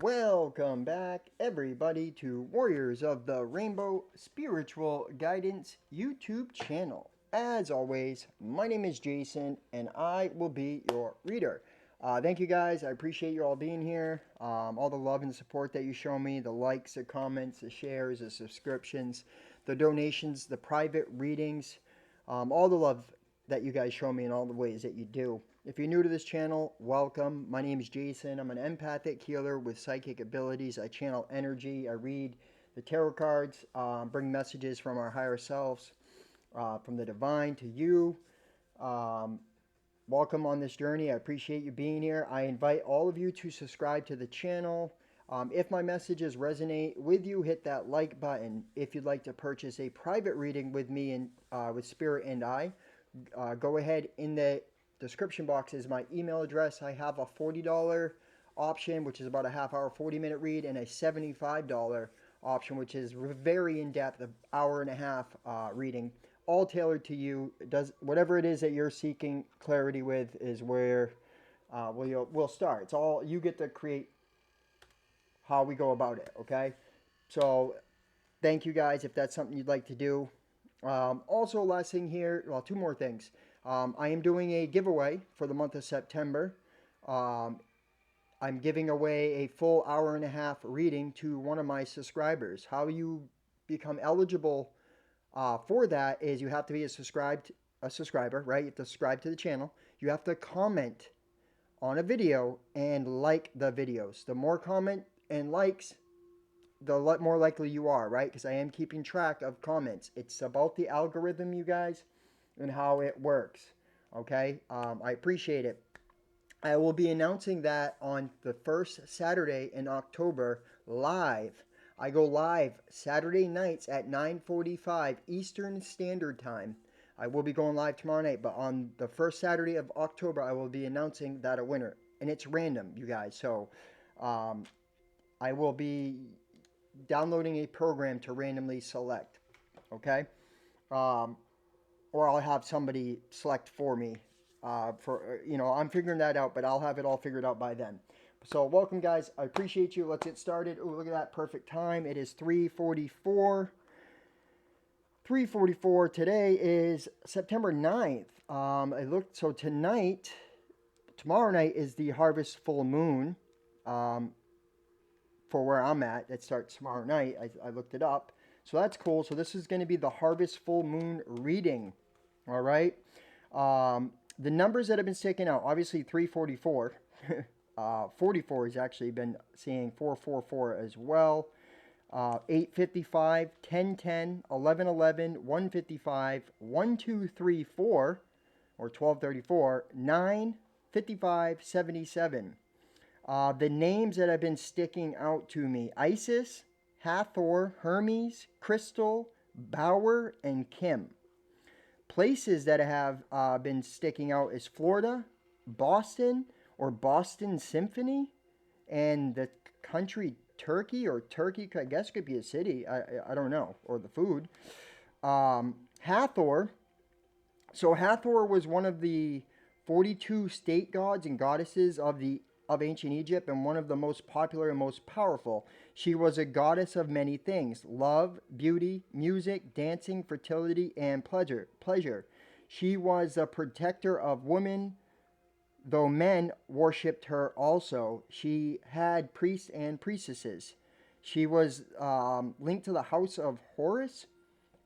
Welcome back, everybody, to Warriors of the Rainbow Spiritual Guidance YouTube channel. As always, my name is Jason, and I will be your reader. Thank you guys. I appreciate you all being here. All the love and support that you show me, the likes, the comments, the shares, the subscriptions, the donations, the private readings, all the love that you guys show me in all the ways that you do. If you're new to this channel, welcome. My name is Jason. I'm an empathic healer with psychic abilities. I channel energy. I read the tarot cards, bring messages from our higher selves, from the divine to you. Um, Welcome on this journey. I appreciate you being here. I invite all of you to subscribe to the channel. If my messages resonate with you, hit that like button. If you'd like to purchase a private reading with me and with Spirit and I, go ahead. In the description box is my email address. I have a $40 option, which is about a half hour, 40-minute read, and a $75 option, which is very in-depth, an hour and a half reading, all tailored to you. It does whatever it is that you're seeking clarity with is where we'll start. It's all you get to create how we go about it. Okay, so thank you guys if that's something you'd like to do. Also, last thing here, well, two more things. I am doing a giveaway for the month of September. Um, I'm giving away a full hour and a half reading to one of my subscribers. How you become eligible for that is you have to be a subscriber, right? You have to subscribe to the channel. You have to comment on a video and like the videos. The more comment and likes, the more likely you are, right? Because I am keeping track of comments. It's about the algorithm, you guys, and how it works. Okay, I appreciate it. I will be announcing that on the first Saturday in October live. I go live Saturday nights at 9:45 Eastern Standard Time. I will be going live tomorrow night, but on the first Saturday of October, I will be announcing that a winner, and it's random, you guys. So, um, I will be downloading a program to randomly select. Okay, um, or I'll have somebody select for me. I'm figuring that out, but I'll have it all figured out by then. So welcome, guys. I appreciate you. Let's get started. Oh, look at that perfect time. It is 3:44. 3:44. Today is September 9th. I looked. So tomorrow night is the harvest full moon. Um, for where I'm at, it starts tomorrow night. I looked it up. So that's cool. So this is going to be the harvest full moon reading. All right. The numbers that have been sticking out, obviously 344. 44 has actually been seeing 444 as well. 855, 1010, 1111, 155, 1234, or 1234, 9, 55, 77. The names that have been sticking out to me: Isis, Hathor, Hermes, Crystal, Bauer, and Kim. Places that have been sticking out is Florida, Boston, or Boston Symphony, and the country Turkey, or Turkey, I guess could be a city. I don't know, or the food. Hathor. So Hathor was one of the 42 state gods and goddesses of ancient Egypt, and one of the most popular and most powerful. She was a goddess of many things: love, beauty, music, dancing, fertility, and pleasure. She was a protector of women, though men worshipped her also. She had priests and priestesses. She was linked to the house of Horus.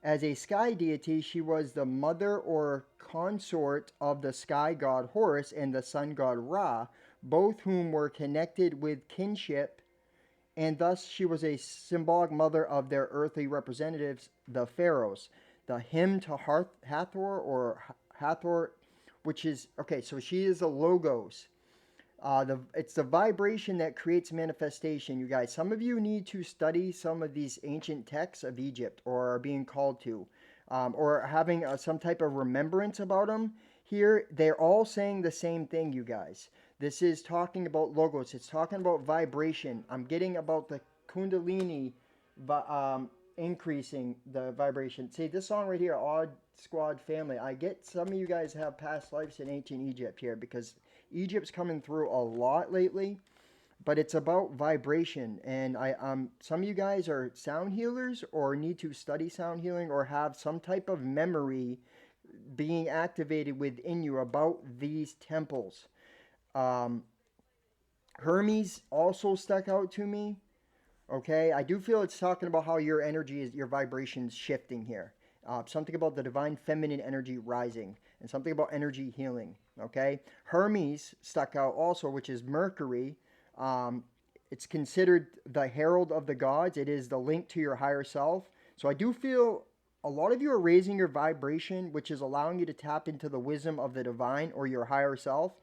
As a sky deity, she was the mother or consort of the sky god Horus and the sun god Ra, both whom were connected with kinship, and thus she was a symbolic mother of their earthly representatives, the pharaohs. The hymn to Hathor, or Hathor, which is, okay, so she is a logos. It's the vibration that creates manifestation, you guys. Some of you need to study some of these ancient texts of Egypt, or are being called to, or having some type of remembrance about them. Here, they're all saying the same thing, you guys. This is talking about logos. It's talking about vibration. I'm getting about the Kundalini, increasing the vibration. See, this song right here, Odd Squad Family. I get some of you guys have past lives in ancient Egypt here, because Egypt's coming through a lot lately. but it's about vibration. And some of you guys are sound healers or need to study sound healing or have some type of memory being activated within you about these temples. Um, Hermes also stuck out to me. Okay, I do feel it's talking about how your energy is, your vibrations shifting here. Something about the divine feminine energy rising, and something about energy healing. Okay, Hermes stuck out also, which is Mercury. Um, it's considered the herald of the gods. It is the link to your higher self. So I do feel a lot of you are raising your vibration, which is allowing you to tap into the wisdom of the divine or your higher self.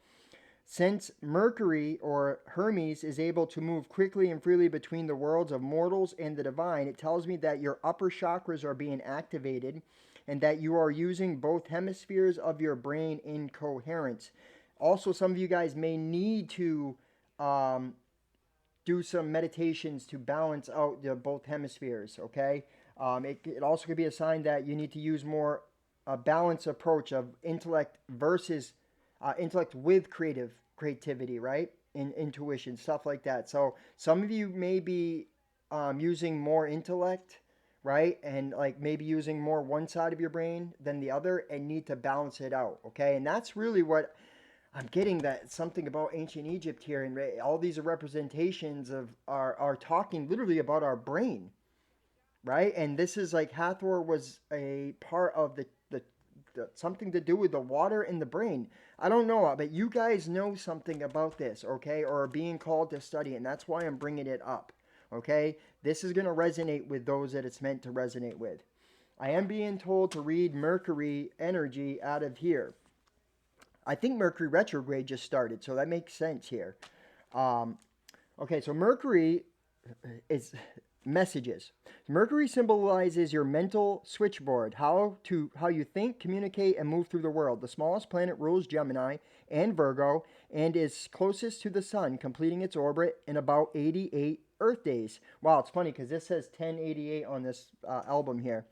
Since Mercury or Hermes is able to move quickly and freely between the worlds of mortals and the divine, it tells me that your upper chakras are being activated and that you are using both hemispheres of your brain in coherence. Also, some of you guys may need to um, do some meditations to balance out the both hemispheres, okay? It also could be a sign that you need to use more a balanced approach of intellect versus intellect with creativity, right? Intuition, stuff like that. So some of you may be using more intellect, right? And like maybe using more one side of your brain than the other and need to balance it out, okay? And that's really what I'm getting, that something about ancient Egypt here, and all these are representations of are talking literally about our brain, right? And this is like Hathor was a part of the something to do with the water in the brain. I don't know, but you guys know something about this, okay? Or are being called to study, and that's why I'm bringing it up, okay? This is going to resonate with those that it's meant to resonate with. I am being told to read Mercury energy out of here. I think Mercury retrograde just started, so that makes sense here. Um, okay, so Mercury is messages. Mercury symbolizes your mental switchboard, how you think, communicate, and move through the world. The smallest planet rules Gemini and Virgo and is closest to the sun, completing its orbit in about 88 Earth days. Wow, it's funny because this says 1088 on this album here.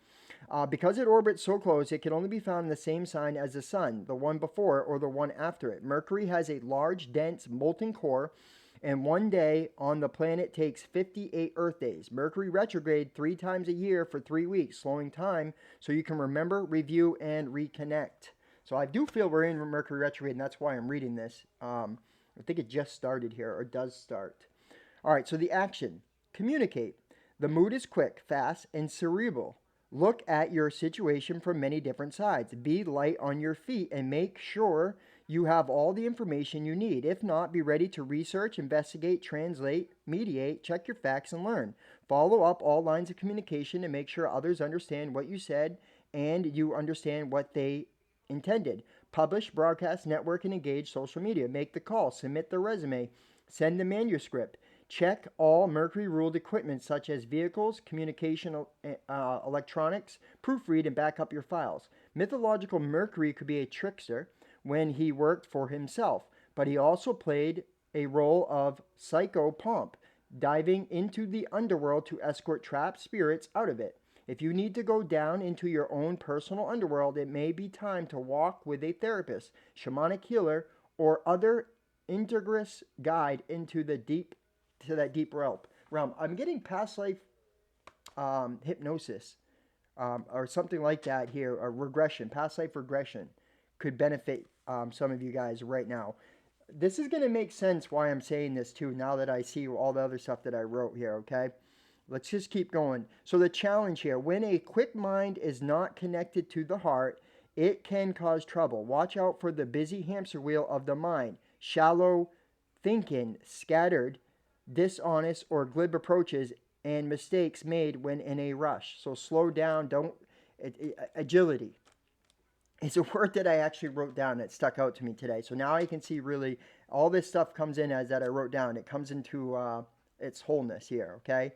Because it orbits so close, it can only be found in the same sign as the sun, the one before or the one after it. Mercury has a large, dense, molten core, and one day on the planet takes 58 Earth days. Mercury retrograde 3 times a year for 3 weeks, slowing time so you can remember, review, and reconnect. So I do feel we're in Mercury retrograde, and that's why I'm reading this. I think it just started here, or does start. All right, so the action. Communicate. The mood is quick, fast, and cerebral. Look at your situation from many different sides. Be light on your feet and make sure you have all the information you need. If not, be ready to research, investigate, translate, mediate, check your facts, and learn. Follow up all lines of communication and make sure others understand what you said and you understand what they intended. Publish, broadcast, network, and engage social media. Make the call, submit the resume, send the manuscript. Check all Mercury ruled equipment such as vehicles, communication electronics, proofread and back up your files. Mythological Mercury could be a trickster when he worked for himself, but he also played a role of psycho pomp, diving into the underworld to escort trapped spirits out of it. If you need to go down into your own personal underworld, it may be time to walk with a therapist, shamanic healer, or other integrous guide into the deep to that deep realm. I'm getting past life hypnosis or something like that here, or regression, past life regression could benefit some of you guys right now. This is going to make sense why I'm saying this too now that I see all the other stuff that I wrote here, okay? Let's just keep going. So the challenge here, when a quick mind is not connected to the heart, it can cause trouble. Watch out for the busy hamster wheel of the mind. Shallow thinking, scattered, dishonest or glib approaches, and mistakes made when in a rush. So slow down, don't agility. It's a word that I actually wrote down that stuck out to me today. So now I can see really all this stuff comes in as that I wrote down. It comes into its wholeness here, okay?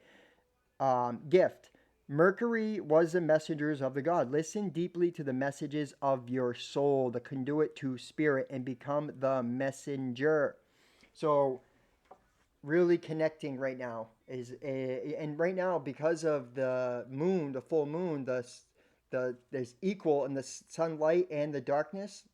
Gift. Mercury was the messengers of the god. Listen deeply to the messages of your soul, the conduit to spirit, and become the messenger. So really connecting right now is and right now because of the moon, the full moon, there's equal in the sunlight and the darkness,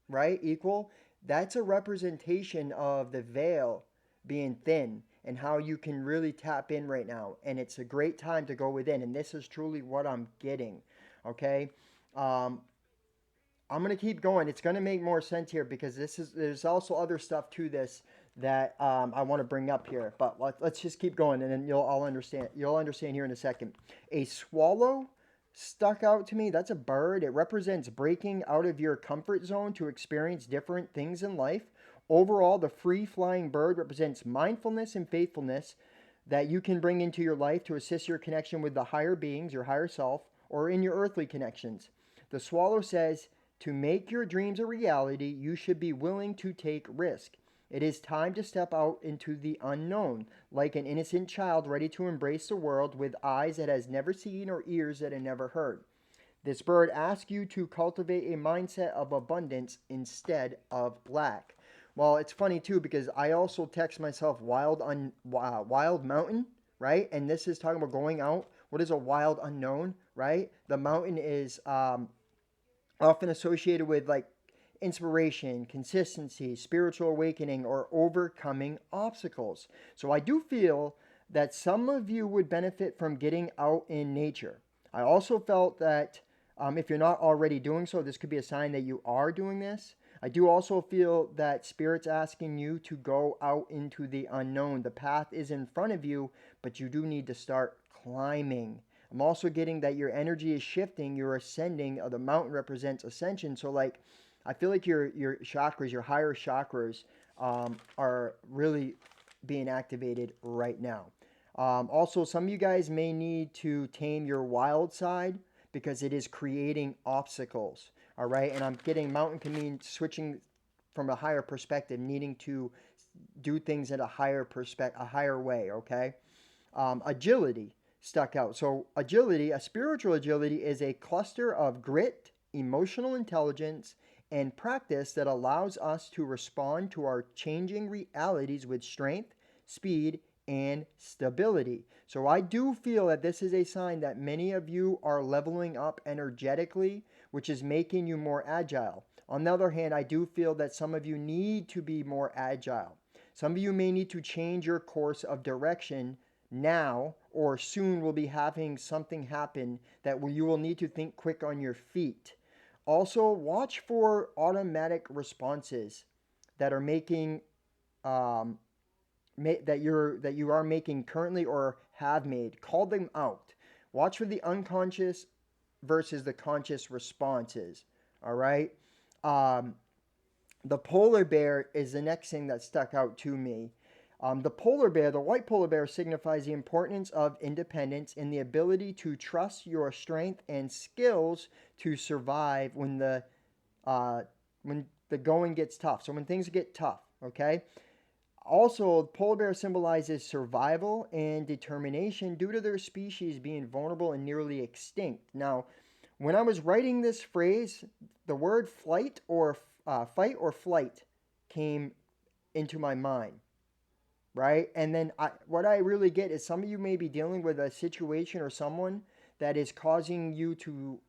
right? Equal. That's a representation of the veil being thin and how you can really tap in right now. And it's a great time to go within. And this is truly what I'm getting. Okay. Um, I'm gonna keep going. It's gonna make more sense here because there's also other stuff to this that I want to bring up here. But let's just keep going, and then you'll all understand. You'll understand here in a second. A swallow stuck out to me. That's a bird. It represents breaking out of your comfort zone to experience different things in life. Overall, the free flying bird represents mindfulness and faithfulness that you can bring into your life to assist your connection with the higher beings, your higher self, or in your earthly connections. The swallow says, to make your dreams a reality, you should be willing to take risk. It is time to step out into the unknown, like an innocent child ready to embrace the world with eyes that has never seen or ears that have never heard. This bird asks you to cultivate a mindset of abundance instead of lack. Well, it's funny too because I also text myself wild mountain, right? And this is talking about going out. What is a wild unknown, right? The mountain is often associated with like inspiration, consistency, spiritual awakening, or overcoming obstacles. So I do feel that some of you would benefit from getting out in nature. I also felt that if you're not already doing so, this could be a sign that you are doing this. I do also feel that Spirit's asking you to go out into the unknown. The path is in front of you, but you do need to start climbing. I'm also getting that your energy is shifting, you're ascending. The mountain represents ascension. So like I feel like your chakras, your higher chakras, are really being activated right now. Also, some of you guys may need to tame your wild side because it is creating obstacles. All right, and I'm getting mountain can mean switching from a higher perspective, needing to do things at a higher perspective, a higher way. Okay, agility stuck out. So agility, a spiritual agility, is a cluster of grit, emotional intelligence, and practice that allows us to respond to our changing realities with strength, speed, and stability. So I do feel that this is a sign that many of you are leveling up energetically, which is making you more agile. On the other hand, I do feel that some of you need to be more agile. Some of you may need to change your course of direction now or soon will be having something happen that you will need to think quick on your feet. Also, watch for automatic responses that are making um, that you are making currently or have made. Call them out. Watch for the unconscious versus the conscious responses. All right. Um, the polar bear is the next thing that stuck out to me. The polar bear, the white polar bear, signifies the importance of independence and the ability to trust your strength and skills to survive uh, when the going gets tough. So when things get tough, okay. Also, polar bear symbolizes survival and determination due to their species being vulnerable and nearly extinct. Now, when I was writing this phrase, the word fight or flight came into my mind, right? And then what I really get is some of you may be dealing with a situation or someone that is causing you to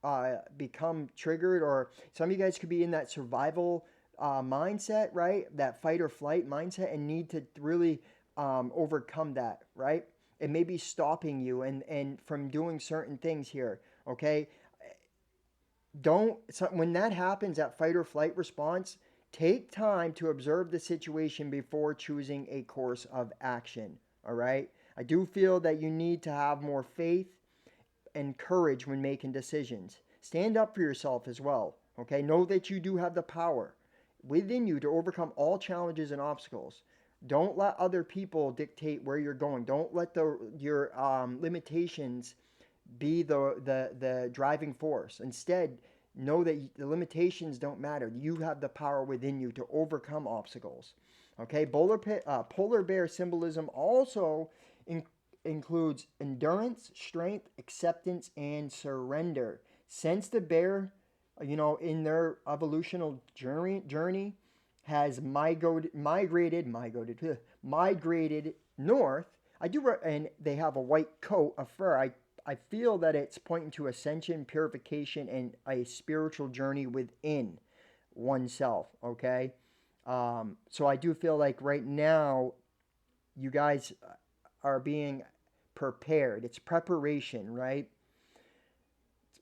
become triggered, or some of you guys could be in that survival mindset, right? That fight or flight mindset, and need to really overcome that, right? It may be stopping you and from doing certain things here, okay? Don't so when that happens, that fight or flight response, take time to observe the situation before choosing a course of action. All right, I do feel that you need to have more faith and courage when making decisions. Stand up for yourself as well. Okay, know that you do have the power within you to overcome all challenges and obstacles. Don't let other people dictate where you're going. Don't let your limitations be the driving force. Instead, know that the limitations don't matter. You have the power within you to overcome obstacles. Okay, polar bear symbolism also in, includes endurance, strength, acceptance, and surrender. Since the bear, in their evolutional journey has migrated north. And they have a white coat of fur. I feel that it's pointing to ascension, purification, and a spiritual journey within oneself. Okay, so I do feel like right now You guys are being prepared. It's preparation, right?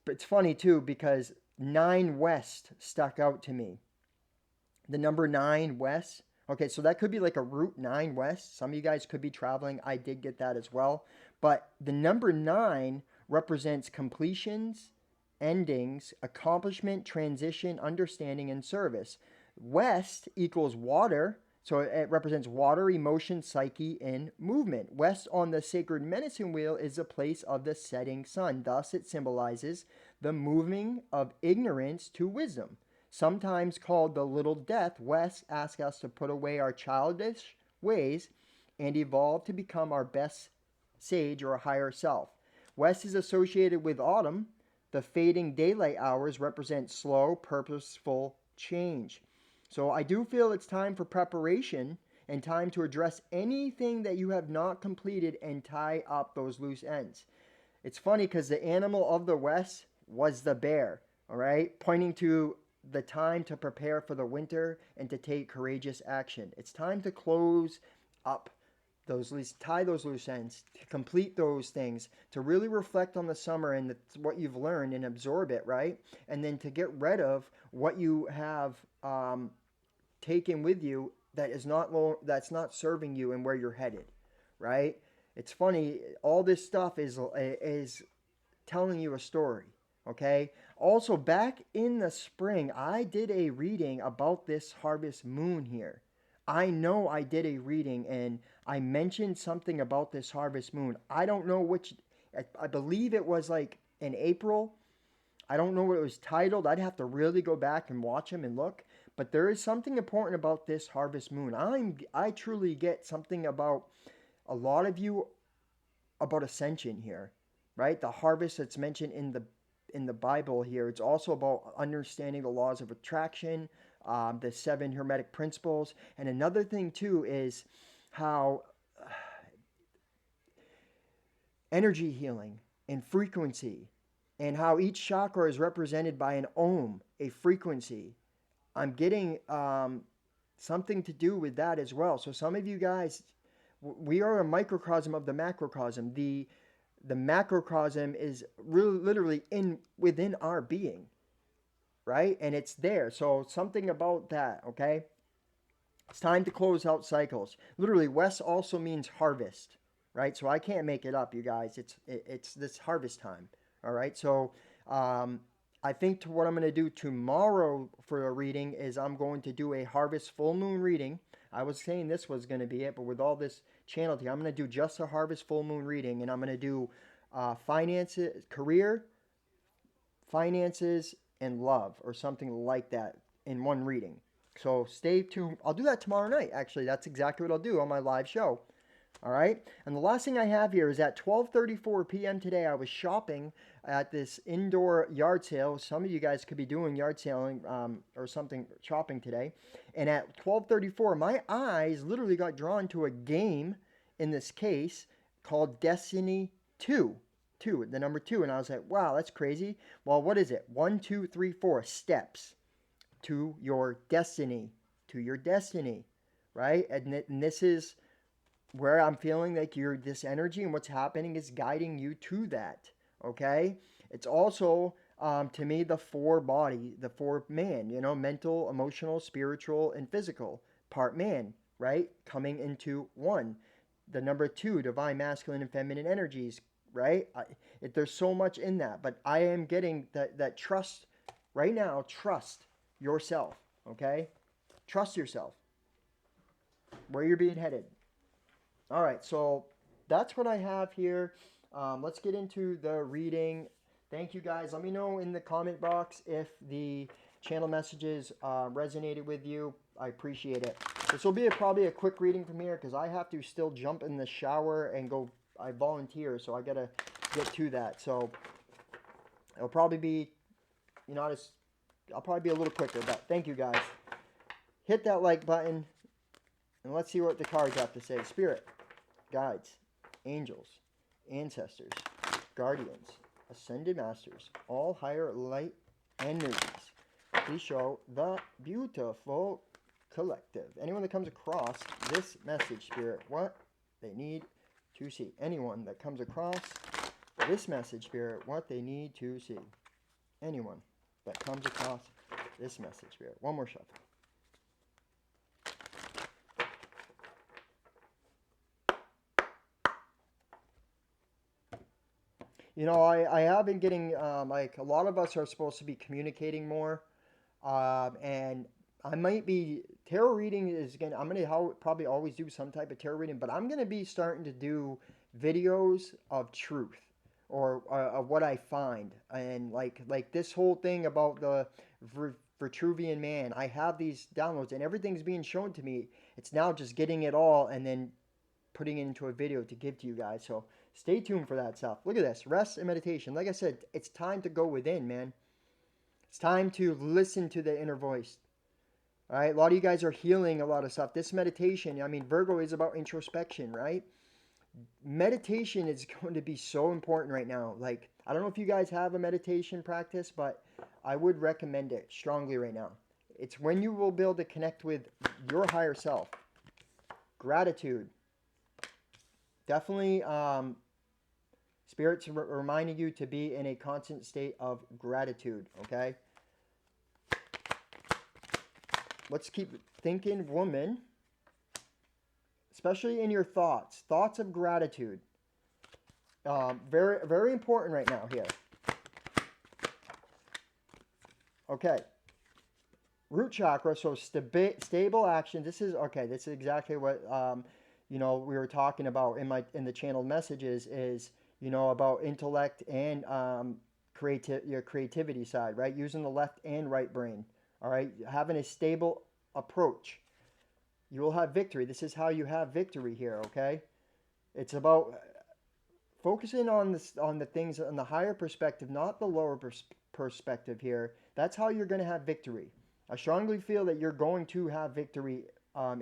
It's funny too because 9 West stuck out to me. The number 9 West. Okay, so that could be like a Route 9 West. Some of you guys could be traveling. I did get that as well. But the number 9 represents completions, endings, accomplishment, transition, understanding, and service. West equals water. So it represents water, emotion, psyche, and movement. West on the sacred medicine wheel is a place of the setting sun. Thus, it symbolizes the moving of ignorance to wisdom. Sometimes called the little death, West asks us to put away our childish ways and evolve to become our best sage or higher self. West is associated with autumn. The fading daylight hours represent slow, purposeful change. So I do feel it's time for preparation and time to address anything that you have not completed and tie up those loose ends. It's funny because the animal of the West was the bear, all right? Pointing to the time to prepare for the winter and to take courageous action. It's time to close up those loose, tie those loose ends, to complete those things, to really reflect on the summer and what you've learned and absorb it, right? And then to get rid of what you have taken with you that is not that's not serving you and where you're headed, right? It's funny. All this stuff is telling you a story. Okay. Also, back in the spring, I did a reading about this harvest moon here. I know I did a reading and I mentioned something about this harvest moon. I don't know which, I believe it was like in April. I don't know what it was titled. I'd have to really go back and watch them and look. But there is something important about this harvest moon. I truly get something about a lot of you about ascension here, right? The harvest that's mentioned in the Bible here. It's also about understanding the laws of attraction, the 7 hermetic principles, and another thing too is how energy healing and frequency, and how each chakra is represented by an ohm, a frequency. I'm getting something to do with that as well. So some of you guys, we are a microcosm of the macrocosm. The macrocosm is really literally in within our being, right? And it's there. So something about that, okay? It's time to close out cycles. Literally, West also means harvest, right? So I can't make it up, you guys. It's this harvest time, all right? So I think what I'm going to do tomorrow for a reading is I'm going to do a harvest full moon reading. I was saying this was going to be it, but with all this channel here, I'm going to do just a harvest full moon reading, and I'm going to do finances, career, finances, and love, or something like that in one reading. So stay tuned. I'll do that tomorrow night, actually. That's exactly what I'll do on my live show. All right. And the last thing I have here is at 12:34 p.m. today, I was shopping at this indoor yard sale. Some of you guys could be doing yard selling or something, shopping today. And at 12:34, my eyes literally got drawn to a game in this case called Destiny 2. The number 2. And I was like, wow, that's crazy. Well, what is it? 1, 2, 3, 4 steps to your destiny, right? And this is where I'm feeling like this energy and what's happening is guiding you to that. Okay. It's also, to me, the 4 body, the 4 man, mental, emotional, spiritual, and physical part man, right? Coming into one. The number 2, divine masculine and feminine energies, right? There's so much in that, but I am getting that trust right now. Trust yourself. Okay. Trust yourself where you're being headed. All right, so that's what I have here. Let's get into the reading. Thank you guys. Let me know in the comment box if the channel messages resonated with you. I appreciate it. This will be probably a quick reading from here because I have to still jump in the shower and go. I volunteer, so I got to get to that. So it'll probably be, I'll probably be a little quicker, but thank you guys. Hit that like button and let's see what the cards have to say. Spirit, guides, angels, ancestors, guardians, ascended masters, all higher light energies, please show the beautiful collective. Anyone that comes across this message, Spirit, what they need to see. Anyone that comes across this message, Spirit, what they need to see. Anyone that comes across this message, Spirit. One more shuffle. You know, I have been getting, like, a lot of us are supposed to be communicating more. And I might be, tarot reading is going to, I'm going to probably always do some type of tarot reading, but I'm going to be starting to do videos of truth or of what I find. And like this whole thing about the Vitruvian man, I have these downloads and everything's being shown to me. It's now just getting it all and then putting it into a video to give to you guys. So stay tuned for that stuff. Look at this, rest and meditation. Like I said, it's time to go within, man. It's time to listen to the inner voice. All right, a lot of you guys are healing a lot of stuff. This meditation, I mean, Virgo is about introspection, right? Meditation is going to be so important right now. Like, I don't know if you guys have a meditation practice, but I would recommend it strongly right now. It's when you will be able to connect with your higher self. Gratitude. Definitely, Spirit's reminding you to be in a constant state of gratitude, okay? Let's keep thinking, woman, especially in your thoughts of gratitude. Very, very important right now here. Okay. Root chakra, so stable action. This is exactly what, we were talking about in the channeled messages is, about intellect and your creativity side, right? Using the left and right brain. All right, having a stable approach. You will have victory. This is how you have victory here, okay? It's about focusing on the things on the higher perspective, not the lower perspective here. That's how you're going to have victory. I strongly feel that you're going to have victory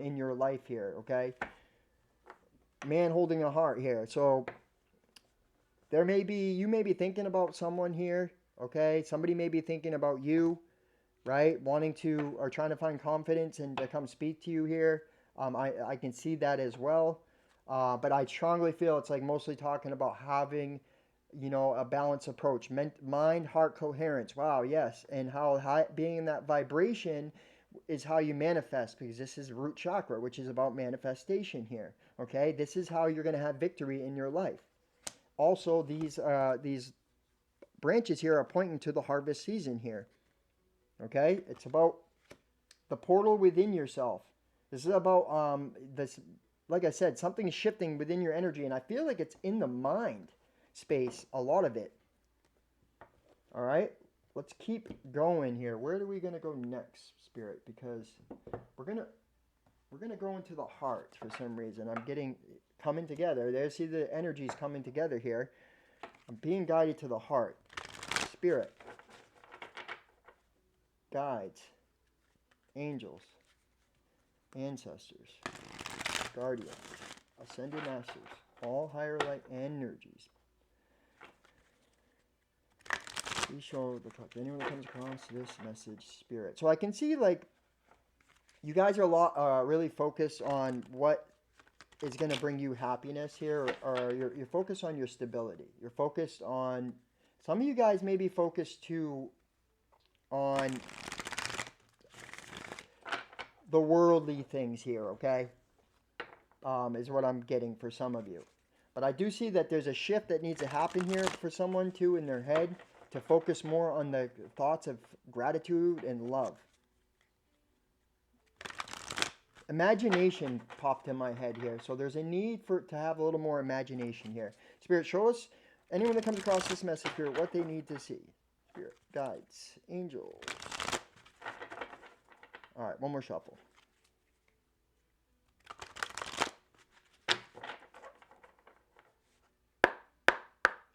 in your life here, okay? Man holding a heart here. So you may be thinking about someone here, okay? Somebody may be thinking about you. Right? Or trying to find confidence and to come speak to you here. I can see that as well. But I strongly feel it's like mostly talking about having, a balanced approach. Mind, heart coherence. Wow, yes. And how being in that vibration is how you manifest, because this is root chakra, which is about manifestation here. Okay? This is how you're going to have victory in your life. Also, these branches here are pointing to the harvest season here. Okay, it's about the portal within yourself. This is about this, like I said, something shifting within your energy, and I feel like it's in the mind space, a lot of it. All right, let's keep going here. Where are we gonna go next, Spirit? Because we're gonna go into the heart for some reason. I'm getting coming together. There, see the energies coming together here. I'm being guided to the heart, Spirit. Guides, angels, ancestors, guardians, ascended masters, all higher light energies. Please show the cup. Anyone that comes across this message, Spirit. So I can see like you guys are really focused on what is going to bring you happiness here, or you're focused on your stability. You're focused on, some of you guys may be focused too on the worldly things here, okay? Is what I'm getting for some of you. But I do see that there's a shift that needs to happen here for someone too in their head to focus more on the thoughts of gratitude and love. Imagination popped in my head here. So there's a need to have a little more imagination here. Spirit, show us, anyone that comes across this message here, what they need to see. Spirit, guides, angels. All right, one more shuffle.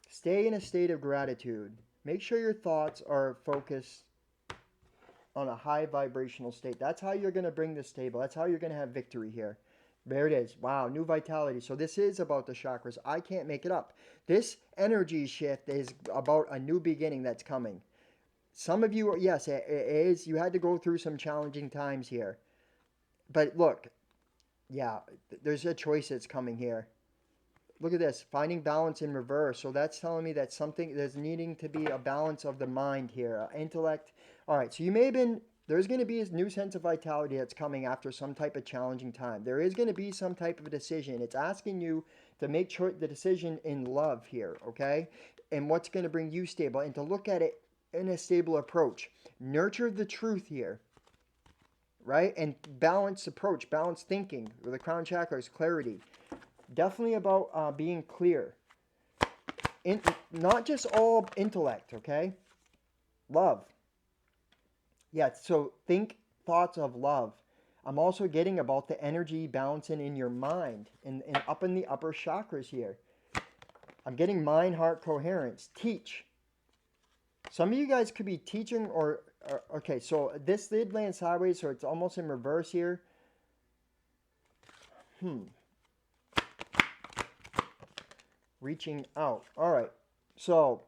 Stay in a state of gratitude. Make sure your thoughts are focused on a high vibrational state. That's how you're going to bring this stable. That's how you're going to have victory here. There it is. Wow, new vitality. So this is about the chakras. I can't make it up. This energy shift is about a new beginning that's coming. Some of you, yes, it is. You had to go through some challenging times here. But look, Yeah, there's a choice that's coming here. Look at this, finding balance in reverse. So that's telling me that something, there's needing to be a balance of the mind here, intellect. All right, so you may have been, there's going to be a new sense of vitality that's coming after some type of challenging time. There is going to be some type of decision. It's asking you to make the decision in love here, okay? And what's going to bring you stable and to look at it in a stable approach. Nurture the truth here, right? And balanced approach, balanced thinking. With the crown chakra is clarity. Definitely about being clear. Not just all intellect, okay? Love. Yeah, so think thoughts of love. I'm also getting about the energy balancing in your mind and up in the upper chakras here. I'm getting mind heart coherence. Teach. Some of you guys could be teaching or okay, so this did land sideways, so it's almost in reverse here. Reaching out. All right. So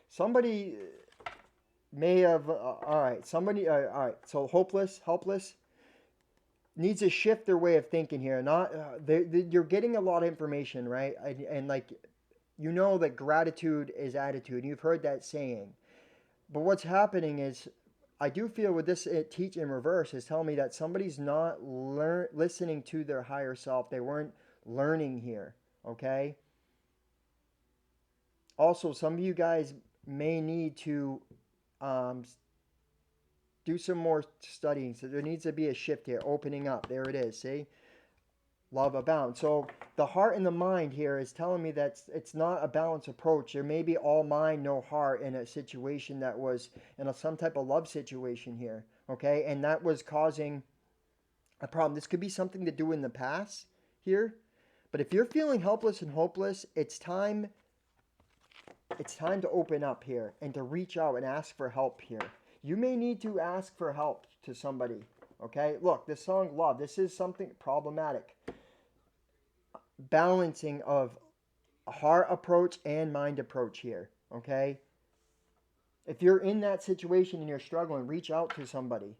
somebody may have all right, somebody all right, so hopeless, helpless needs to shift their way of thinking here. Not you're getting a lot of information, right? And like you know that gratitude is attitude. You've heard that saying. But what's happening is I do feel with this teach in reverse is telling me that somebody's not listening to their higher self. They weren't learning here, okay? Also, some of you guys may need to um, do some more studying. So there needs to be a shift here, opening up. There it is. See, love abound. So the heart and the mind here is telling me that it's not a balanced approach. There may be all mind, no heart in a situation that was in some type of love situation here. Okay, and that was causing a problem. This could be something to do in the past here. But if you're feeling helpless and hopeless, it's time. It's time to open up here and to reach out and ask for help here. You may need to ask for help to somebody. Okay, look, this song Love, this is something problematic. Balancing of heart approach and mind approach here. Okay, if you're in that situation and you're struggling, reach out to somebody.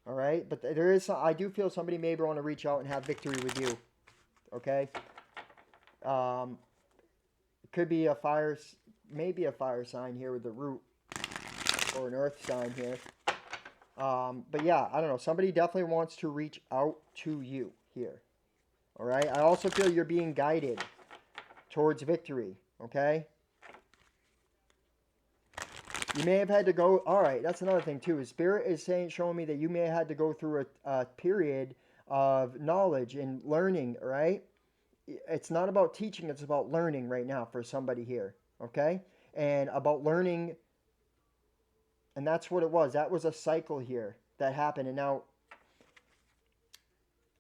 All right, but there is I do feel somebody may want to reach out and have victory with you. Okay, it could be a fire, maybe a fire sign here with the root, or an earth sign here. But yeah, I don't know. Somebody definitely wants to reach out to you here. All right. I also feel you're being guided towards victory. Okay. You may have had to go. All right. That's another thing too. Spirit is showing me that you may have had to go through a period of knowledge and learning. Right. It's not about teaching. It's about learning right now for somebody here. Okay. And about learning. And that's what it was. That was a cycle here that happened. And now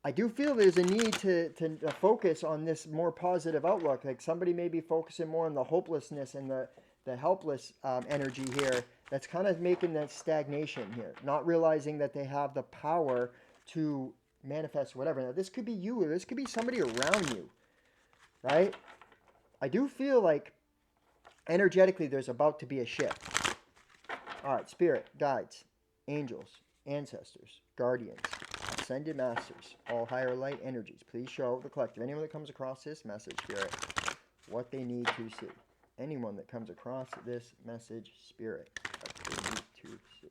I do feel there's a need to focus on this more positive outlook. Like somebody may be focusing more on the hopelessness and the helpless energy here. That's kind of making that stagnation here. Not realizing that they have the power to manifest whatever. Now, this could be you or this could be somebody around you, right? I do feel like energetically there's about to be a shift. All right, spirit, guides, angels, ancestors, guardians, ascended masters, all higher light energies. Please show the collective, anyone that comes across this message, spirit, what they need to see. Anyone that comes across this message, spirit, what they need to see.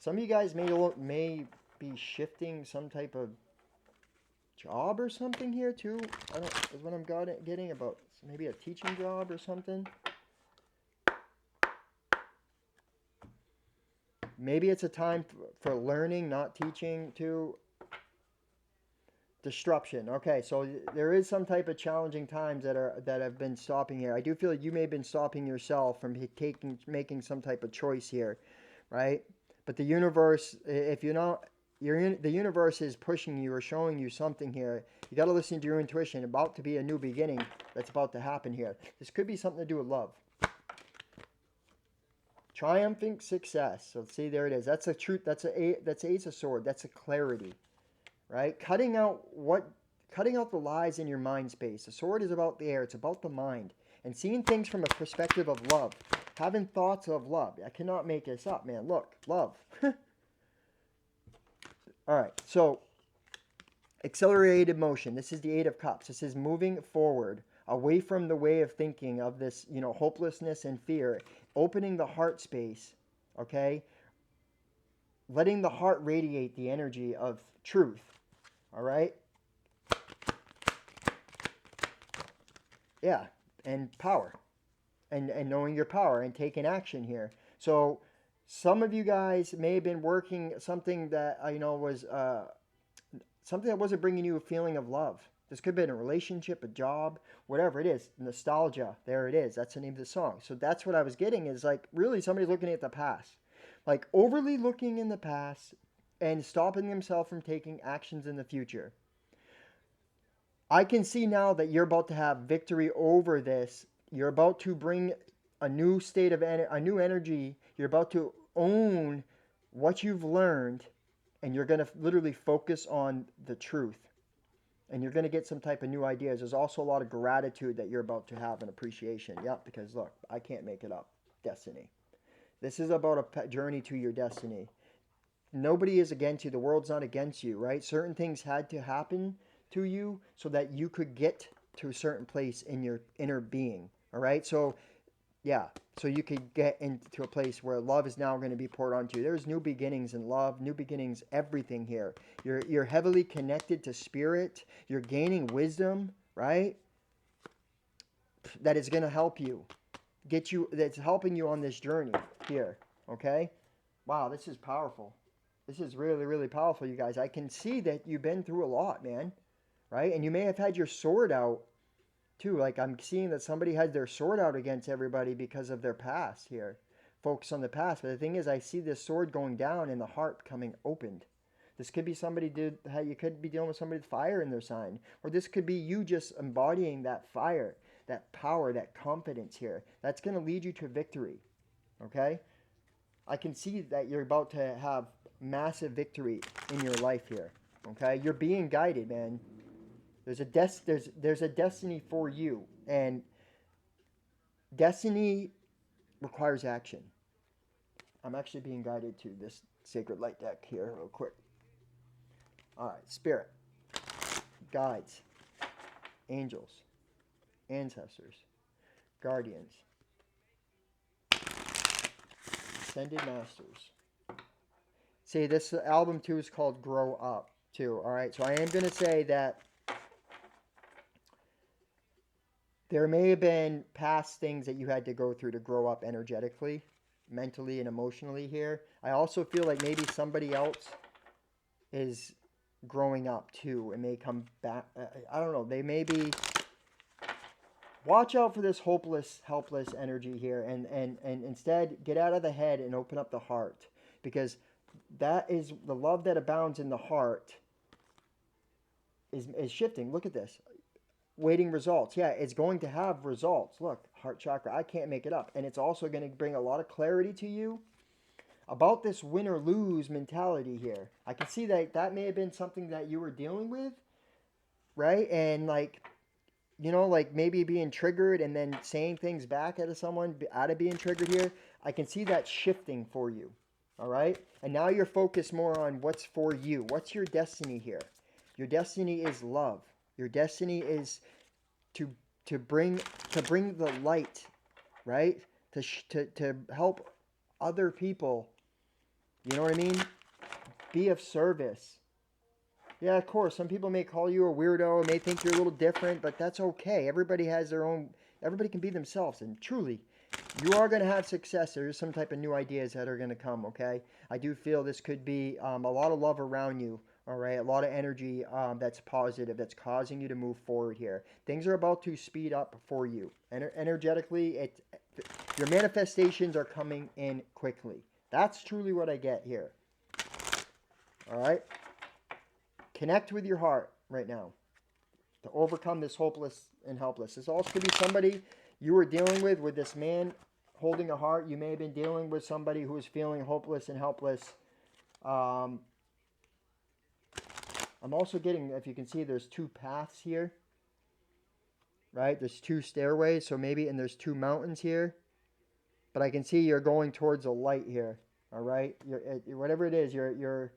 Some of you guys may be shifting some type of job or something here too. I don't is what I'm getting about maybe a teaching job or something. Maybe it's a time for learning, not teaching too. Disruption. Okay, so there is some type of challenging times that have been stopping here. I do feel like you may have been stopping yourself from making some type of choice here, right? But the universe, if you're not, the universe is pushing you or showing you something here. You got to listen to your intuition. About to be a new beginning that's about to happen here. This could be something to do with love. Triumphing success. So see, there it is. That's a truth. That's Ace of Sword. That's a clarity, right? Cutting out the lies in your mind space. The sword is about the air. It's about the mind and seeing things from a perspective of love, having thoughts of love. I cannot make this up, man. Look, love. All right. So accelerated motion. This is the Eight of Cups. This is moving forward, away from the way of thinking of this, hopelessness and fear, opening the heart space, okay? Letting the heart radiate the energy of truth, all right? Yeah, and power, and knowing your power and taking action here. So some of you guys may have been working something that I know was something that wasn't bringing you a feeling of love. This could have been a relationship, a job, whatever it is. Nostalgia, there it is. That's the name of the song. So that's what I was getting, is like really somebody looking at the past, like overly looking in the past and stopping themselves from taking actions in the future. I can see now that you're about to have victory over this. You're about to bring a new state of a new energy. You're about to own what you've learned, and you're going to literally focus on the truth. And you're going to get some type of new ideas. There's also a lot of gratitude that you're about to have and appreciation. Yep, because look, I can't make it up. Destiny. This is about a journey to your destiny. Nobody is against you. The world's not against you, right? Certain things had to happen to you so that you could get to a certain place in your inner being. All right. So, yeah. So you could get into a place where love is now going to be poured onto you. There's new beginnings in love, new beginnings, everything here. You're heavily connected to spirit. You're gaining wisdom, right? That is going to help you, get you, that's helping you on this journey here. Okay. Wow. This is powerful. This is really, really powerful, you guys. I can see that you've been through a lot, man. Right? And you may have had your sword out too. Like I'm seeing that somebody had their sword out against everybody because of their past here. Focus on the past. But the thing is, I see this sword going down and the heart coming opened. This could be somebody you could be dealing with somebody with fire in their sign. Or this could be you just embodying that fire, that power, that confidence here. That's going to lead you to victory. Okay? I can see that you're about to have massive victory in your life here. Okay? You're being guided, man. There's a destiny for you, and destiny requires action. I'm actually being guided to this sacred light deck here real quick. All right, spirit, guides, angels, ancestors, guardians, ascended masters. See, this album too is called Grow Up too. All right, so I am going to say that there may have been past things that you had to go through to grow up energetically, mentally, and emotionally here. I also feel like maybe somebody else is growing up too and may come back. I don't know. They may be. Watch out for this hopeless, helpless energy here, and instead get out of the head and open up the heart, because that is the love that abounds in the heart is shifting. Look at this. Waiting results. Yeah, it's going to have results. Look, heart chakra. I can't make it up. And it's also going to bring a lot of clarity to you about this win or lose mentality here. I can see that that may have been something that you were dealing with, right? And like maybe being triggered and then saying things back at someone out of being triggered here. I can see that shifting for you. All right? And now you're focused more on what's for you. What's your destiny here? Your destiny is love. Your destiny is to bring the light, right? To help other people. You know what I mean? Be of service. Yeah, of course. Some people may call you a weirdo, may think you're a little different, but that's okay. Everybody has their own. Everybody can be themselves, and truly, you are going to have success. There's some type of new ideas that are going to come. Okay, I do feel this could be a lot of love around you. All right, a lot of energy that's positive, that's causing you to move forward here. Things are about to speed up for you. Energetically, your manifestations are coming in quickly. That's truly what I get here. All right? Connect with your heart right now to overcome this hopeless and helpless. This also could be somebody you were dealing with this man holding a heart. You may have been dealing with somebody who is feeling hopeless and helpless. I'm also getting, if you can see, there's two paths here, right? There's two stairways, so maybe, and there's two mountains here. But I can see you're going towards a light here, all right? Whatever it is, you're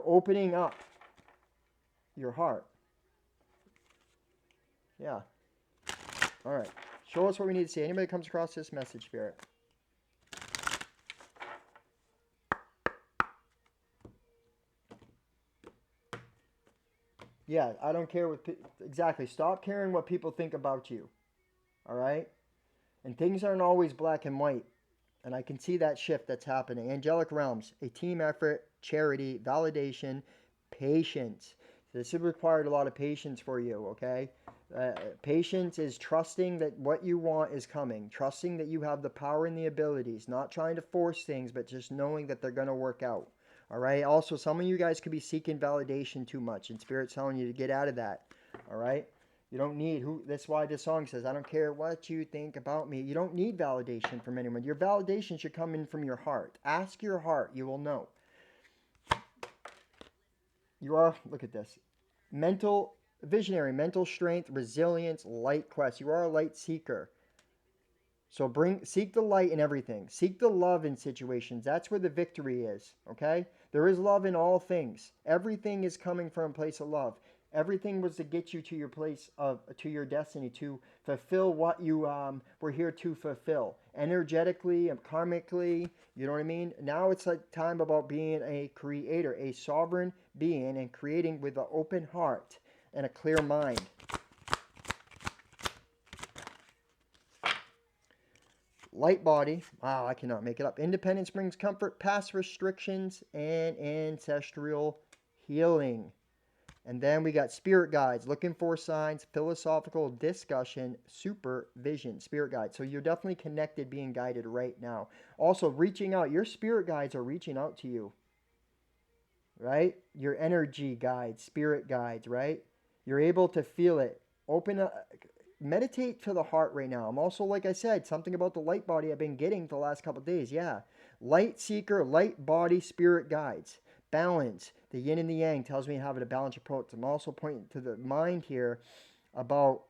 opening up your heart. Yeah. All right. Show us what we need to see. Anybody comes across this message, Spirit? Yeah, I don't care what exactly. Stop caring what people think about you. All right? And things aren't always black and white. And I can see that shift that's happening. Angelic realms, a team effort, charity, validation, patience. So this has required a lot of patience for you, okay? Patience is trusting that what you want is coming, trusting that you have the power and the abilities, not trying to force things, but just knowing that they're going to work out. All right. Also, some of you guys could be seeking validation too much, and Spirit's telling you to get out of that. All right. You don't need who. That's why this song says, "I don't care what you think about me." You don't need validation from anyone. Your validation should come in from your heart. Ask your heart. You will know. You are. Look at this. Mental visionary, mental strength, resilience, light quest. You are a light seeker. So seek the light in everything. Seek the love in situations. That's where the victory is, okay? There is love in all things. Everything is coming from a place of love. Everything was to get you to your place to your destiny, to fulfill what you were here to fulfill. Energetically and karmically, you know what I mean? Now it's like time about being a creator, a sovereign being, and creating with an open heart and a clear mind. Light body. Wow, I cannot make it up. Independence brings comfort, past restrictions, and ancestral healing. And then we got spirit guides, looking for signs, philosophical discussion, supervision, spirit guides. So you're definitely connected, being guided right now. Also, reaching out. Your spirit guides are reaching out to you, right? Your energy guides, spirit guides, right? You're able to feel it. Open up, meditate to the heart right now. I'm also, like I said, something about the light body I've been getting for the last couple of days. Yeah. Light seeker, light body, spirit guides. Balance. The yin and the yang tells me having a balanced approach. I'm also pointing to the mind here about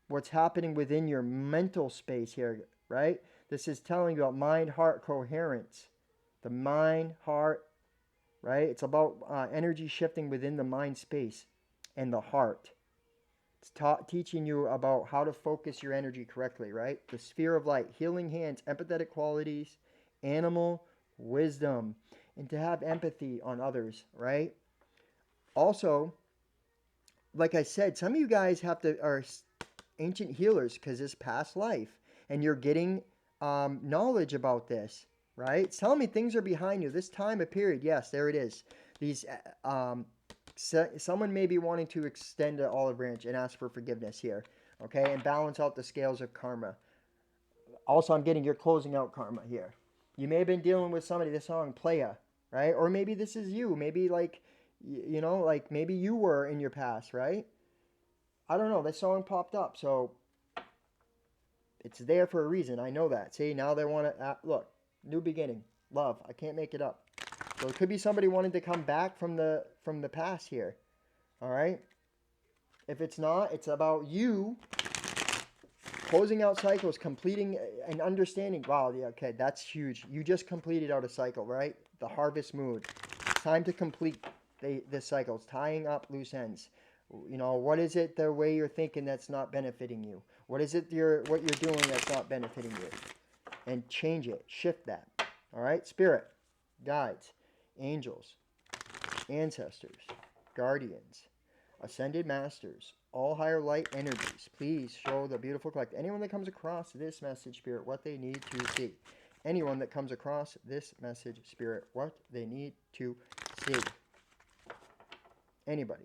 what's happening within your mental space here, right? This is telling you about mind heart coherence. The mind, heart, right? It's about energy shifting within the mind space and the heart. It's teaching you about how to focus your energy correctly, right? The sphere of light, healing hands, empathetic qualities, animal wisdom, and to have empathy on others, right? Also, like I said, some of you guys are ancient healers because it's past life, and you're getting knowledge about this, right? It's telling me things are behind you. This time of period, yes, there it is. These someone may be wanting to extend an olive branch and ask for forgiveness here, okay, and balance out the scales of karma. Also, I'm getting you're closing out karma here. You may have been dealing with somebody, this song, Playa, right? Or maybe this is you. Maybe like, like maybe you were in your past, right? I don't know. This song popped up, so it's there for a reason. I know that. See, now they want to, look, new beginning, love. I can't make it up. So it could be somebody wanting to come back from the past here. All right? If it's not, it's about you closing out cycles, completing and understanding. Wow, yeah, okay, that's huge. You just completed out a cycle, right? The harvest mood. It's time to complete this cycle. It's tying up loose ends. What is it the way you're thinking that's not benefiting you? What is it what you're doing that's not benefiting you? And change it. Shift that. All right? Spirit, guides, angels, ancestors, guardians, ascended masters, all higher light energies, please show the beautiful collective. Anyone that comes across this message, Spirit, what they need to see. Anyone that comes across this message, Spirit, what they need to see. Anybody.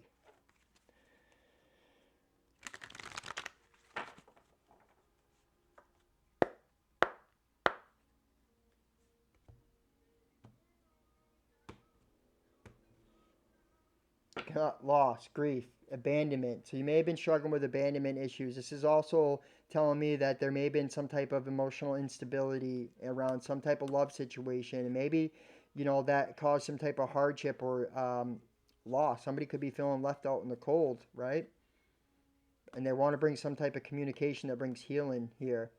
Loss, grief, abandonment. So you may have been struggling with abandonment issues. This is also telling me that there may have been some type of emotional instability around some type of love situation. And maybe, that caused some type of hardship or loss. Somebody could be feeling left out in the cold, right? And they want to bring some type of communication that brings healing here.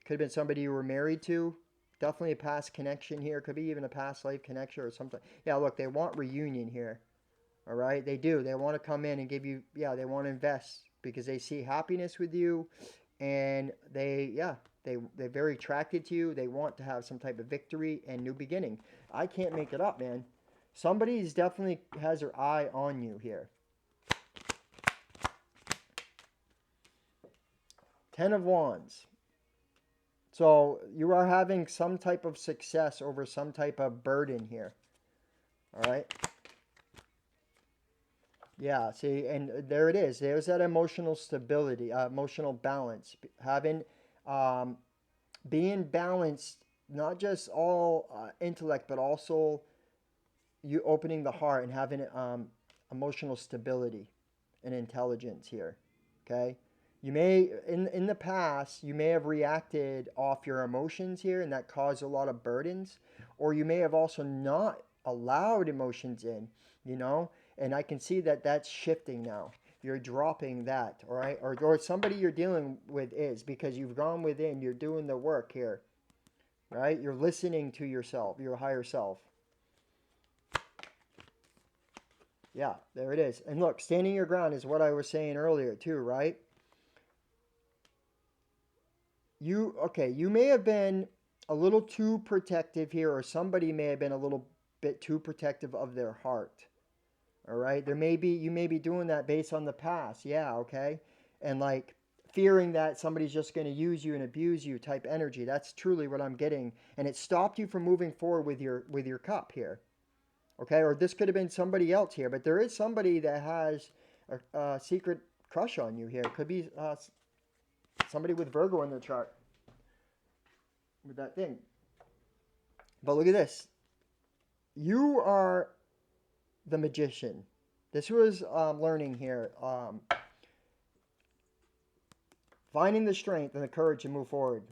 Could have been somebody you were married to. Definitely a past connection here. Could be even a past life connection or something. Yeah, look, they want reunion here. All right, they do. They want to come in and give you, yeah, they want to invest because they see happiness with you, and yeah, they're very attracted to you. They want to have some type of victory and new beginning. I can't make it up, man. Somebody's definitely has their eye on you here. Ten of Wands. So you are having some type of success over some type of burden here. All right. Yeah, see, and there it is. There's that emotional stability, emotional balance. Having, um, being balanced, not just all intellect, but also you opening the heart and having emotional stability and intelligence here. Okay, you may in the past you may have reacted off your emotions here, and that caused a lot of burdens, or you may have also not allowed emotions in. You know, and I can see that that's shifting now. You're dropping that, all right, or somebody you're dealing with is because you've gone within. You're doing the work here, right? You're listening to yourself, your higher self. Yeah, there it is. And look, standing your ground is what I was saying earlier too, right? Okay, you may have been a little too protective here, or somebody may have been a little bit too protective of their heart. All right, you may be doing that based on the past. Yeah, okay. And like fearing that somebody's just going to use you and abuse you type energy. That's truly what I'm getting. And it stopped you from moving forward with your cup here. Okay, or this could have been somebody else here, but there is somebody that has a secret crush on you here. It could be somebody with Virgo in their chart with that thing. But look at this. You are the magician. This was learning here. Finding the strength and the courage to move forward.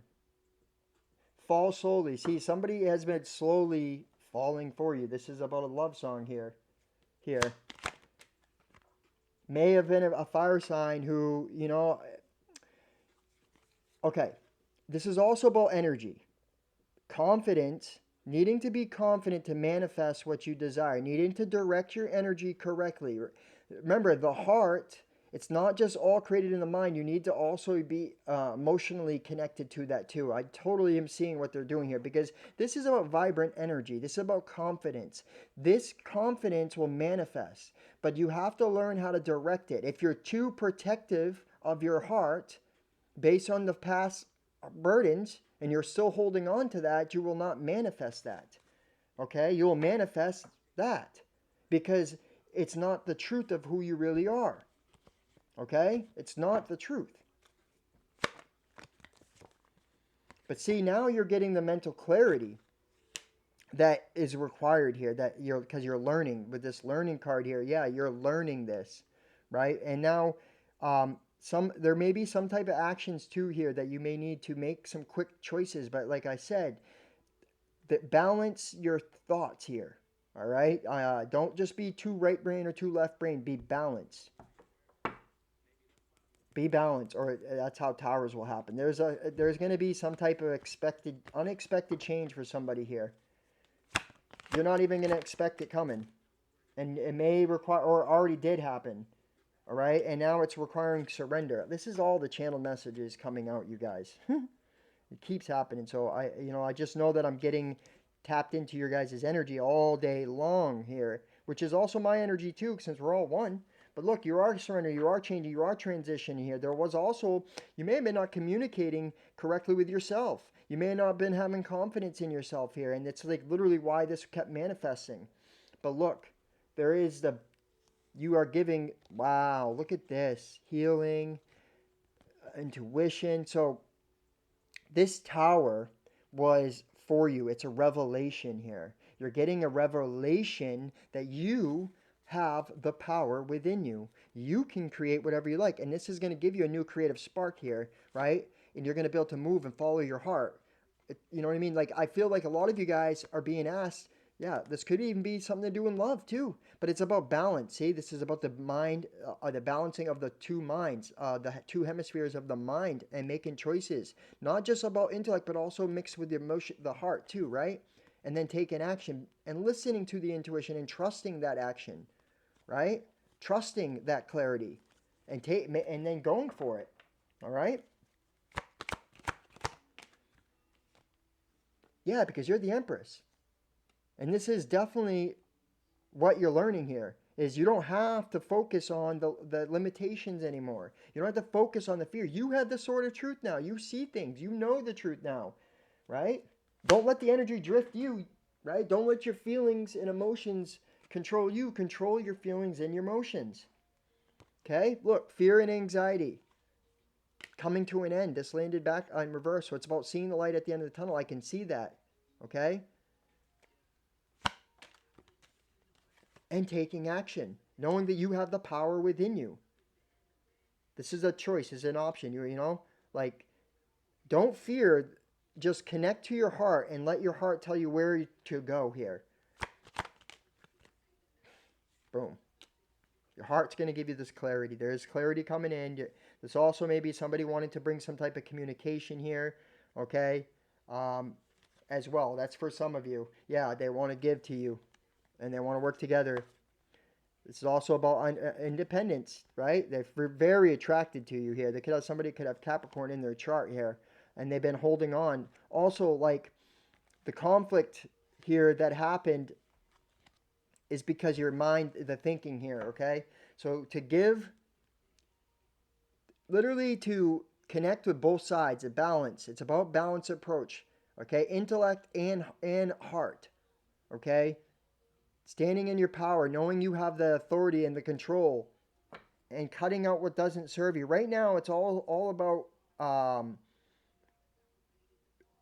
Fall slowly. See, somebody has been slowly falling for you. This is about a love song here. Here. May have been a fire sign who, okay. This is also about energy. Confident, needing to be confident to manifest what you desire, needing to direct your energy correctly. Remember, the heart, it's not just all created in the mind. You need to also be emotionally connected to that too. I totally am seeing what they're doing here because this is about vibrant energy. This is about confidence. This confidence will manifest, but you have to learn how to direct it. If you're too protective of your heart based on the past burdens and you're still holding on to that, you will not manifest that. Okay? You will manifest that because it's not the truth of who you really are. Okay? It's not the truth. But see, now you're getting the mental clarity that is required here that because you're learning with this learning card here. Yeah, you're learning this, right? And now there may be some type of actions too here that you may need to make some quick choices, but like I said, that balance your thoughts here. All right, don't just be too right brain or too left brain. Be balanced. Be balanced, or that's how towers will happen. There's going to be some type of unexpected change for somebody here. You're not even going to expect it coming, and it may require or already did happen. All right, and now it's requiring surrender. This is all the channel messages coming out, you guys. It keeps happening. So I just know that I'm getting tapped into your guys' energy all day long here, which is also my energy too, since we're all one. But look, you are surrendering, you are changing, you are transitioning here. There was also, you may have been not communicating correctly with yourself. You may not have been having confidence in yourself here, and it's like literally why this kept manifesting. But look, there is you are giving, wow, look at this, healing, intuition. So this tower was for you. It's a revelation here. You're getting a revelation that you have the power within you. You can create whatever you like. And this is going to give you a new creative spark here, right? And you're going to be able to move and follow your heart. You know what I mean? Like, I feel like a lot of you guys are being asked, yeah, this could even be something to do in love too. But it's about balance. See, this is about the mind, the balancing of the two minds, the two hemispheres of the mind, and making choices. Not just about intellect, but also mixed with the emotion, the heart too, right? And then taking action and listening to the intuition and trusting that action. right? Trusting that clarity and then going for it. All right? Yeah, because you're the Empress. And this is definitely what you're learning here is you don't have to focus on the limitations anymore. You don't have to focus on the fear. You have the sword of truth now. You see things. You know the truth now, right? Don't let the energy drift you, right? Don't let your feelings and emotions control you. Control your feelings and your emotions. Okay? Look, fear and anxiety coming to an end. This landed back on reverse. So it's about seeing the light at the end of the tunnel. I can see that. Okay? And taking action, knowing that you have the power within you. This is a choice, this is an option. You know, like don't fear, just connect to your heart and let your heart tell you where to go here. Boom. Your heart's going to give you this clarity. There's clarity coming in. There's also maybe somebody wanting to bring some type of communication here, okay? As well. That's for some of you. Yeah, they want to give to you and they want to work together. This is also about independence, right? They're very attracted to you here. They could have somebody could have Capricorn in their chart here, and they've been holding on. Also, like the conflict here that happened is because your mind, the thinking here. Okay, so to give, literally to connect with both sides, a balance. It's about balance approach. Okay, intellect and heart. Okay, standing in your power, knowing you have the authority and the control and cutting out what doesn't serve you. Right now, it's all about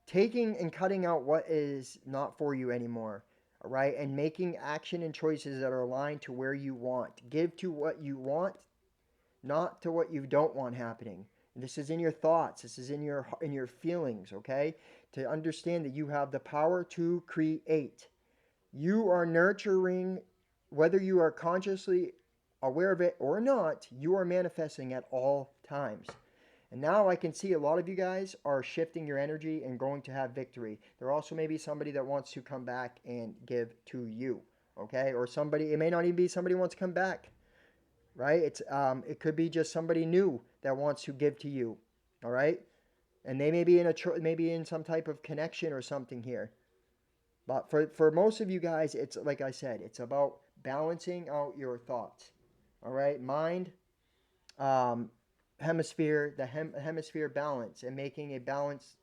taking and cutting out what is not for you anymore. All right, and making action and choices that are aligned to where you want. Give to what you want, not to what you don't want happening. And this is in your thoughts. This is in your feelings. Okay, to understand that you have the power to create. You are nurturing, whether you are consciously aware of it or not, you are manifesting at all times. And now I can see a lot of you guys are shifting your energy and going to have victory. There also may be somebody that wants to come back and give to you, okay? Or somebody, it may not even be somebody who wants to come back, right? It could be just somebody new that wants to give to you, all right? And they may be maybe in some type of connection or something here. But for most of you guys, it's like I said, it's about balancing out your thoughts. All right, mind, um, hemisphere, hemisphere balance, and making a balanced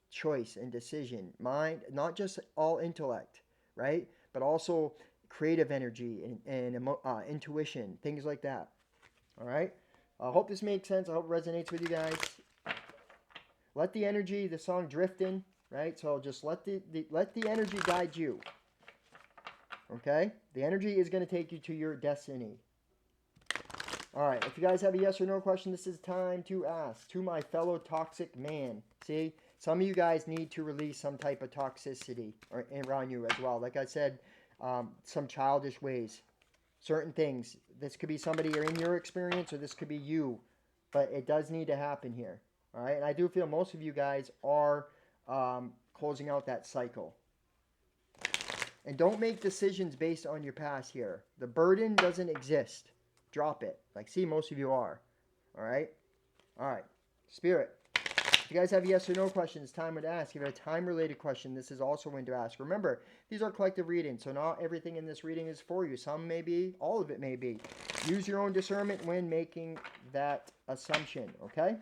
choice and decision. Mind, not just all intellect, right, but also creative energy and intuition, things like that. All right. I hope this makes sense. I hope it resonates with you guys. Let the energy, the song drift in, right? So just let the energy guide you. Okay? The energy is going to take you to your destiny. All right. If you guys have a yes or no question, this is time to ask to my fellow toxic man. See, some of you guys need to release some type of toxicity around you as well. Like I said, some childish ways, certain things. This could be somebody in your experience, or this could be you, but it does need to happen here. All right. And I do feel most of you guys are closing out that cycle. And don't make decisions based on your past here. The burden doesn't exist. Drop it. Like, see, most of you are. All right? All right. Spirit. If you guys have yes or no questions, time to ask. If you have a time-related question, this is also when to ask. Remember, these are collective readings, so not everything in this reading is for you. Some may be, all of it may be. Use your own discernment when making that assumption, okay?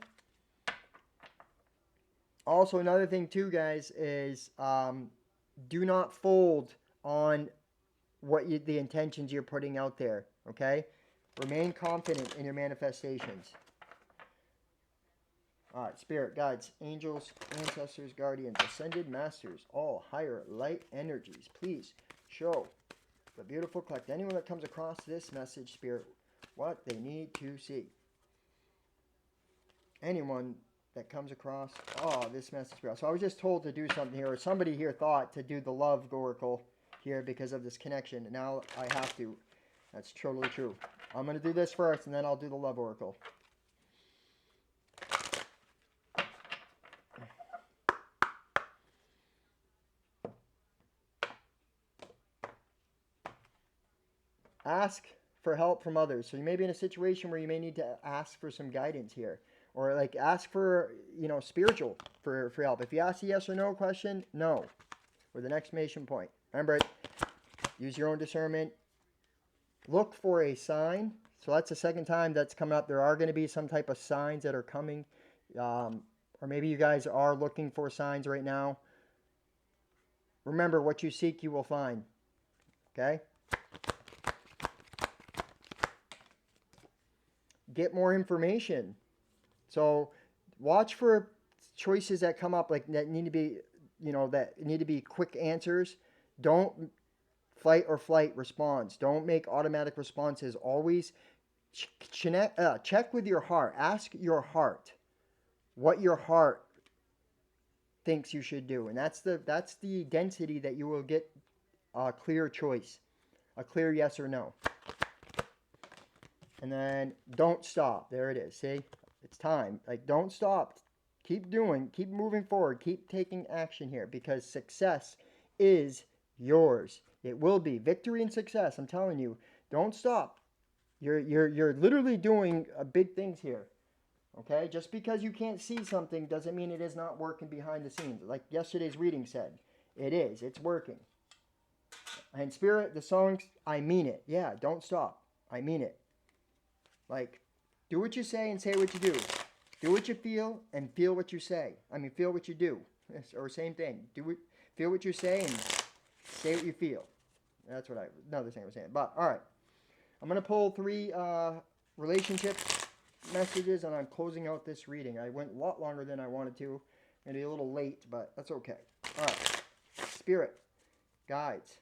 Also, another thing too, guys, is do not fold on the intentions you're putting out there, okay? Remain confident in your manifestations. All right, spirit, guides, angels, ancestors, guardians, ascended masters, all higher light energies, please show the beautiful collect anyone that comes across this message, spirit, what they need to see. Anyone that comes across, this message, spirit. So I was just told to do something here, or somebody here thought to do the love oracle here because of this connection, and now I have to. That's totally true. I'm going to do this first, and then I'll do the love oracle. Ask for help from others. So you may be in a situation where you may need to ask for some guidance here, or like ask for, spiritual for help. If you ask a yes or no question, no, with an exclamation point. Remember it. Use your own discernment. Look for a sign. So that's the second time that's come up. There are going to be some type of signs that are coming. Or maybe you guys are looking for signs right now. Remember, what you seek, you will find. Okay? Get more information. So watch for choices that come up like that need to be, that need to be quick answers. Don't fight or flight response. Don't make automatic responses. Always check with your heart. Ask your heart what your heart thinks you should do, and that's the density that you will get a clear choice, a clear yes or no. And then don't stop. There it is. See, it's time. Like, don't stop. Keep doing. Keep moving forward. Keep taking action here, because success is yours. It will be victory and success. I'm telling you. Don't stop. You're literally doing big things here. Okay? Just because you can't see something doesn't mean it is not working behind the scenes. Like yesterday's reading said, it is. It's working. And Spirit, the songs, I mean it. Yeah, don't stop. I mean it. Like, do what you say and say what you do. Do what you feel and feel what you say. I mean, feel what you do. Or same thing. Feel what you say and say what you feel. That's what another thing I was saying. But, all right. I'm going to pull 3 relationship messages, and I'm closing out this reading. I went a lot longer than I wanted to. Maybe a little late, but that's okay. All right. Spirit, guides,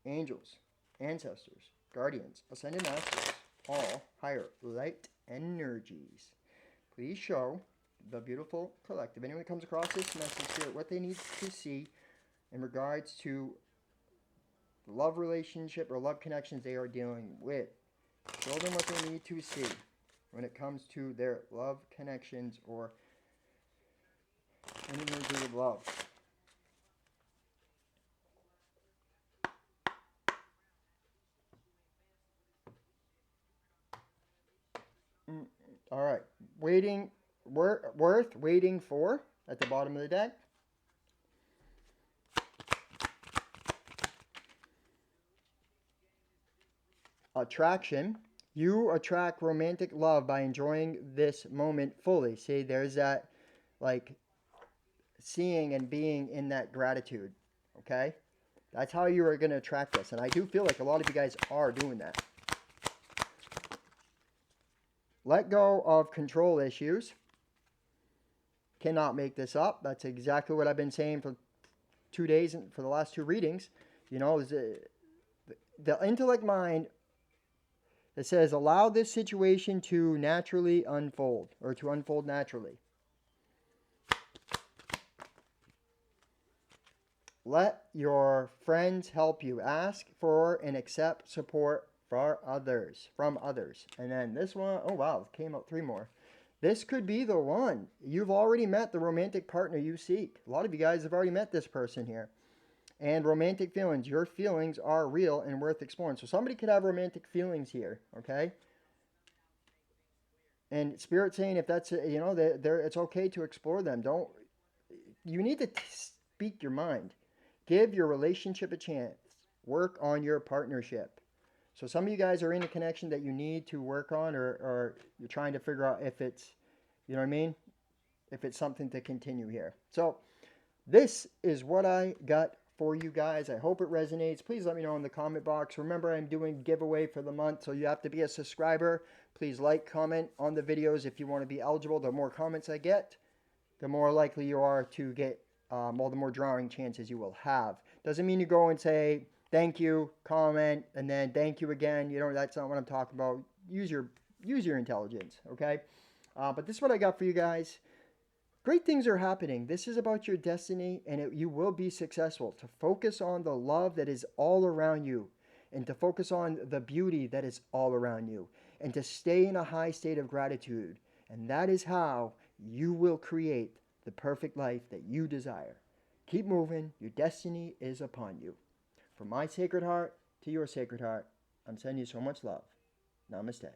angels, ancestors, guardians, ascended masters, all higher light energies. Please show the beautiful collective, anyone that comes across this message here, what they need to see in regards to love relationship or love connections they are dealing with. Show them what they need to see when it comes to their love connections or anything to do with love. All right. Worth waiting for at the bottom of the deck. Attraction. You attract romantic love by enjoying this moment fully. See, there's that, like, seeing and being in that gratitude. Okay? That's how you are going to attract this. And I do feel like a lot of you guys are doing that. Let go of control issues. Cannot make this up. That's exactly what I've been saying for 2 days and for the last 2 readings. The intellect mind, it says, allow this situation to naturally unfold, or to unfold naturally. Let your friends help you. Ask for and accept support from others. And then this one, oh wow, came out 3 more. This could be the one. You've already met the romantic partner you seek. A lot of you guys have already met this person here. And romantic feelings. Your feelings are real and worth exploring. So somebody could have romantic feelings here, okay? And Spirit saying if that's, it's okay to explore them. You need to speak your mind. Give your relationship a chance. Work on your partnership. So some of you guys are in a connection that you need to work on, or you're trying to figure out if it's, you know what I mean? If it's something to continue here. So this is what I got for you guys. I hope it resonates. Please let me know in the comment box. Remember, I'm doing giveaway for the month, so you have to be a subscriber. Please like, comment on the videos if you want to be eligible. The more comments I get, the more likely you are to get, the more drawing chances you will have. Doesn't mean you go and say thank you, comment, and then thank you again. That's not what I'm talking about. Use your intelligence, okay? But this is what I got for you guys. Great things are happening. This is about your destiny, and you will be successful. To focus on the love that is all around you, and to focus on the beauty that is all around you, and to stay in a high state of gratitude. And that is how you will create the perfect life that you desire. Keep moving. Your destiny is upon you. From my sacred heart to your sacred heart, I'm sending you so much love. Namaste.